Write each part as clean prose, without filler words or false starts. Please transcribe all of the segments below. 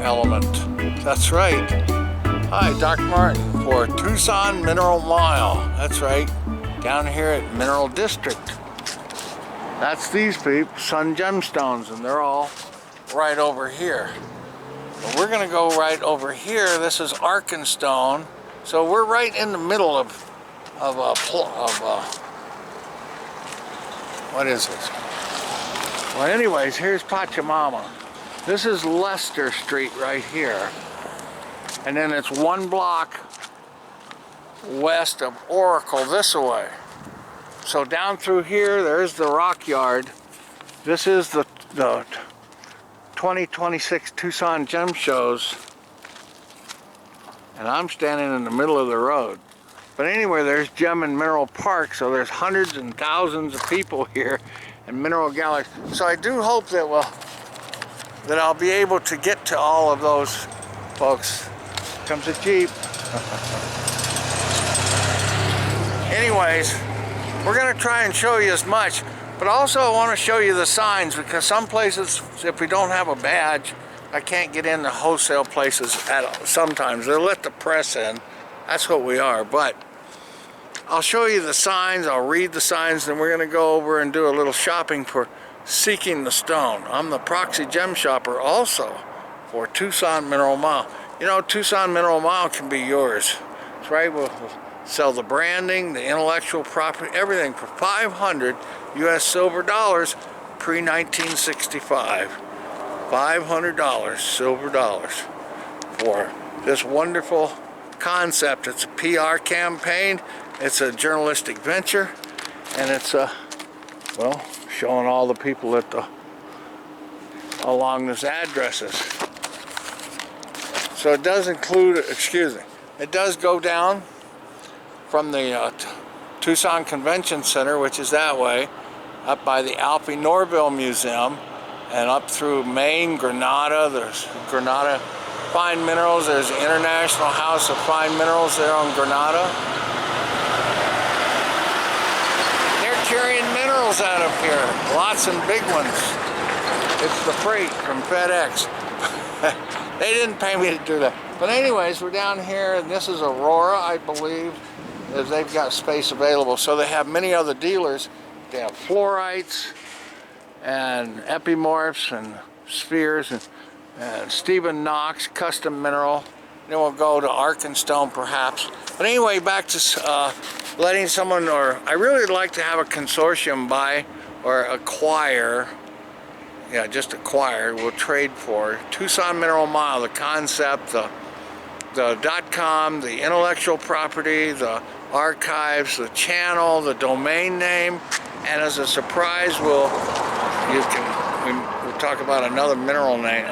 element. That's right. Hi, Dr. Martin for Tucson Mineral Mile. That's right. Down here at Mineral District. That's these people, Sun Gemstones, and they're all right over here. But we're going to go right over here. This is Arkenstone. So we're right in the middle of what is this? Well, anyways, here's Pachamama. This is Lester Street right here. And then it's one block west of Oracle this way. So down through here, there's the Rock Yard. This is the 2026 Tucson Gem Shows. And I'm standing in the middle of the road. But anyway, there's Gem and Mineral Park, so there's hundreds and thousands of people here in Mineral Galleries. So I do hope that I'll be able to get to all of those folks. Comes a Jeep. Anyways, we're gonna try and show you as much, but also I want to show you the signs, because some places, if we don't have a badge, I can't get in the wholesale places sometimes. They'll let the press in. That's what we are. But I'll show you the signs, I'll read the signs, then we're going to go over and do a little shopping for Seeking the Stone. I'm the proxy gem shopper also for Tucson Mineral Mile. You know, Tucson Mineral Mile can be yours. That's right, we'll sell the branding, the intellectual property, everything for 500 US silver dollars pre-1965. $500 silver dollars for this wonderful concept. It's a PR campaign, it's a journalistic venture, and it's well, showing all the people at along this addresses. So it does include, it does go down from the Tucson Convention Center, which is that way, up by the Alpi Norville Museum, and up through Maine, Granada. There's Granada Fine Minerals. There's the International House of Fine Minerals there on Granada. They're carrying minerals out of here. Lots and big ones. It's the freight from FedEx. They didn't pay me to do that. But anyways, we're down here, and this is Aurora, I believe, as they've got space available. So they have many other dealers. They have fluorites and epimorphs and spheres and Stephen Knox custom mineral. Then we'll go to Arkenstone perhaps. But anyway, back to letting someone, or I really like to have a consortium buy or acquire, yeah, just acquire, we'll trade for Tucson Mineral Mile, the concept, the .com, the intellectual property, the archives, the channel, the domain name, and as a surprise, we'll talk about another mineral name.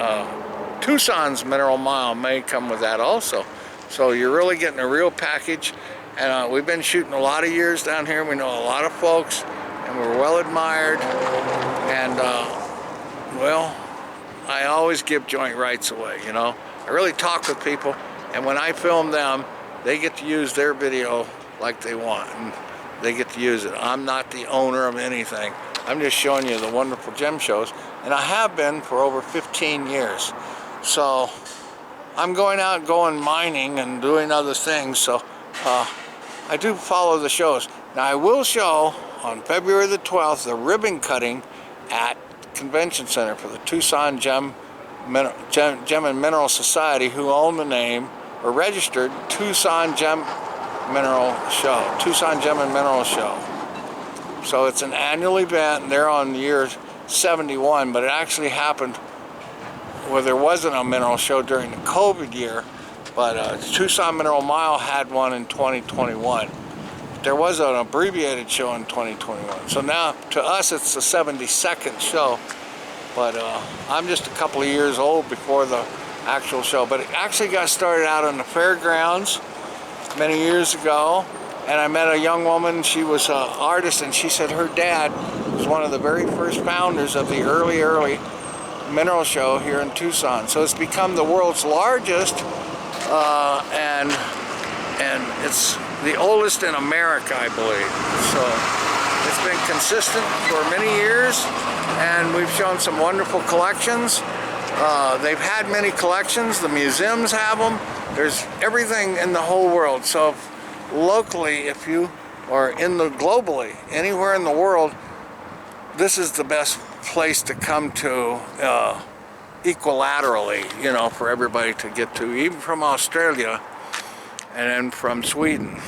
Tucson's Mineral Mile may come with that also. So you're really getting a real package. And we've been shooting a lot of years down here. We know a lot of folks, and we're well admired. And well, I always give joint rights away, you know. I really talk with people, and when I film them, they get to use their video like they want, and they get to use it. I'm not the owner of anything. I'm just showing you the wonderful gem shows, and I have been for over 15 years. So I'm going out going mining and doing other things, so I do follow the shows. Now I will show on February the 12th the ribbon cutting at the Convention Center for the Tucson Gem and Mineral Society, who own the name or registered Tucson Gem Mineral Show, Tucson Gem and Mineral Show. So it's an annual event, and they're on the year 71, but it actually happened where there wasn't a mineral show during the COVID year, but Tucson Mineral Mile had one in 2021. There was an abbreviated show in 2021. So now, to us, it's the 72nd show, but I'm just a couple of years old before the actual show. But it actually got started out on the fairgrounds many years ago, and I met a young woman. She was an artist, and she said her dad was one of the very first founders of the early mineral show here in Tucson. So it's become the world's largest, and it's the oldest in America, I believe. So it's been consistent for many years, and we've shown some wonderful collections. They've had many collections. The museums have them. There's everything in the whole world. So locally, if you are globally, anywhere in the world, this is the best place to come to equilaterally, you know, for everybody to get to, even from Australia and then from Sweden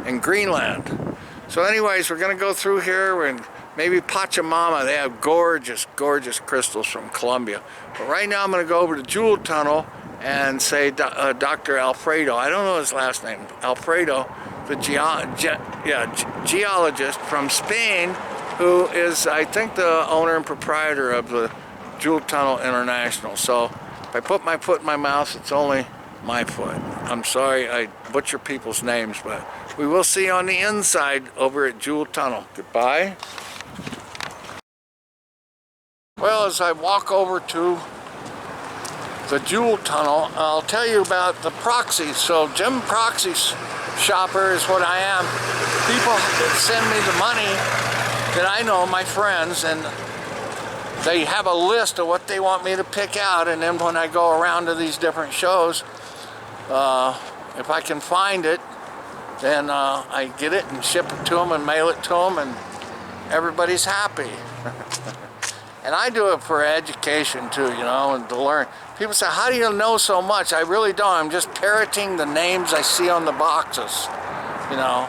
and Greenland. So anyways, we're going to go through here and maybe Pachamama. They have gorgeous, gorgeous crystals from Colombia. But right now I'm going to go over to Jewel Tunnel and say Dr. Alfredo. I don't know his last name. Alfredo, the geologist from Spain, who is, I think, the owner and proprietor of the Jewel Tunnel International. So if I put my foot in my mouth, it's only my foot. I'm sorry I butcher people's names, but we will see on the inside over at Jewel Tunnel. Goodbye. Well, as I walk over to the Jewel Tunnel, I'll tell you about the proxies. So Jim Proxy Shopper is what I am. People send me the money that I know, my friends, and they have a list of what they want me to pick out, and then when I go around to these different shows, if I can find it, then I get it and ship it to them and mail it to them, and everybody's happy. And I do it for education too, you know, and to learn. People say, how do you know so much? I really don't. I'm just parroting the names I see on the boxes, you know.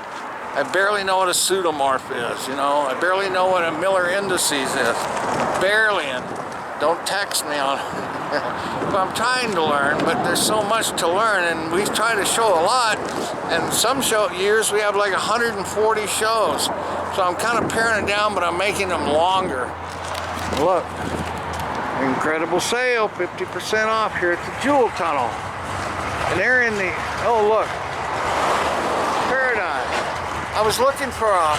I barely know what a pseudomorph is, you know. I barely know what a Miller indices is. Barely, and don't text me on but I'm trying to learn, but there's so much to learn, and we try to show a lot, and some years we have like 140 shows. So I'm kind of paring it down, but I'm making them longer. Look, incredible sale, 50% off here at the Jewel Tunnel. And they're in the, oh look, Peridot. I was looking for a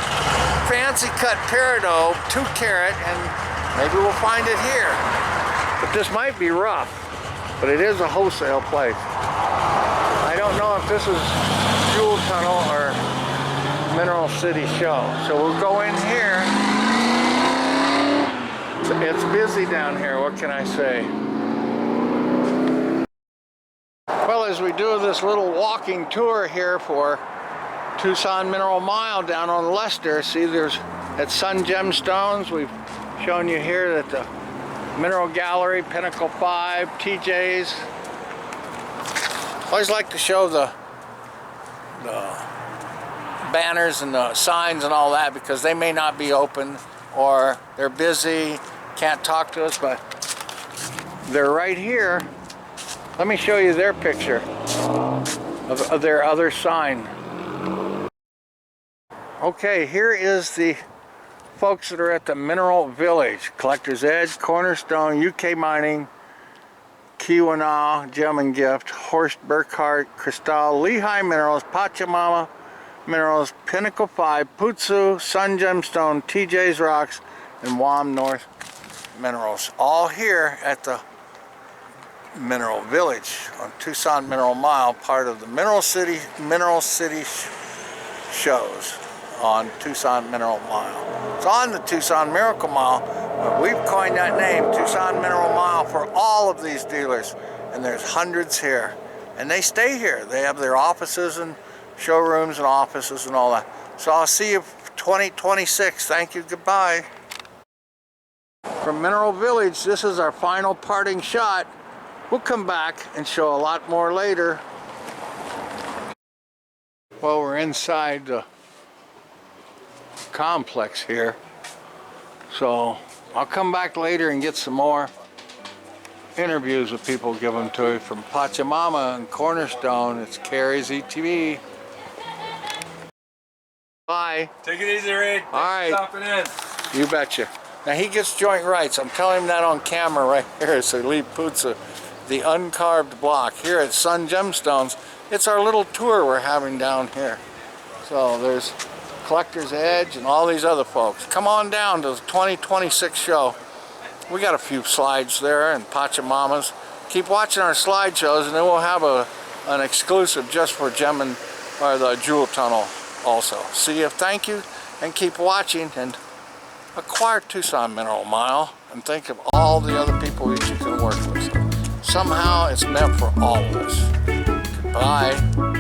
fancy cut peridot, 2 carat, and maybe we'll find it here. But this might be rough, but it is a wholesale place. I don't know if this is Jewel Tunnel or Mineral City Show. So we'll go in here. It's busy down here, what can I say? Well, as we do this little walking tour here for Tucson Mineral Mile down on Lester, see there's at Sun Gemstones, we've shown you here that the Mineral Gallery, Pinnacle 5, TJ's. I always like to show the banners and the signs and all that, because they may not be open or they're busy, can't talk to us, but they're right here. Let me show you their picture of their other sign. Okay, here is the folks that are at the Mineral Village. Collector's Edge, Cornerstone, UK Mining, Keweenaw, Gem and Gift, Horst Burkhardt, Cristal, Lehigh Minerals, Pachamama Minerals, Pinnacle 5, Putsu, Sun Gemstone, TJ's Rocks, and Wam North Minerals. All here at the Mineral Village on Tucson Mineral Mile, part of the Mineral City shows on Tucson Mineral Mile. It's on the Tucson Miracle Mile, but we've coined that name, Tucson Mineral Mile, for all of these dealers, and there's hundreds here, and they stay here. They have their offices and showrooms and offices and all that. So I'll see you 2026. Thank you. Goodbye. From Mineral Village, this is our final parting shot. We'll come back and show a lot more later. Well, we're inside the complex here, so I'll come back later and get some more interviews with people, give them to you from Pachamama and Cornerstone. It's Carrie's ETV. Bye. Take it easy, Reed. All right. Stopping in. You betcha. Now he gets joint rights. I'm telling him that on camera right here. So Lee Putza, the uncarved block here at Sun Gemstones. It's our little tour we're having down here. So there's Collector's Edge and all these other folks. Come on down to the 2026 show. We got a few slides there and Pachamamas. Keep watching our slideshows, and then we'll have an exclusive just for Gem and or the Jewel Tunnel also. See you. Thank you, and keep watching and acquire Tucson Mineral Mile and think of all the other people that you can work with. Somehow it's meant for all of us. Goodbye.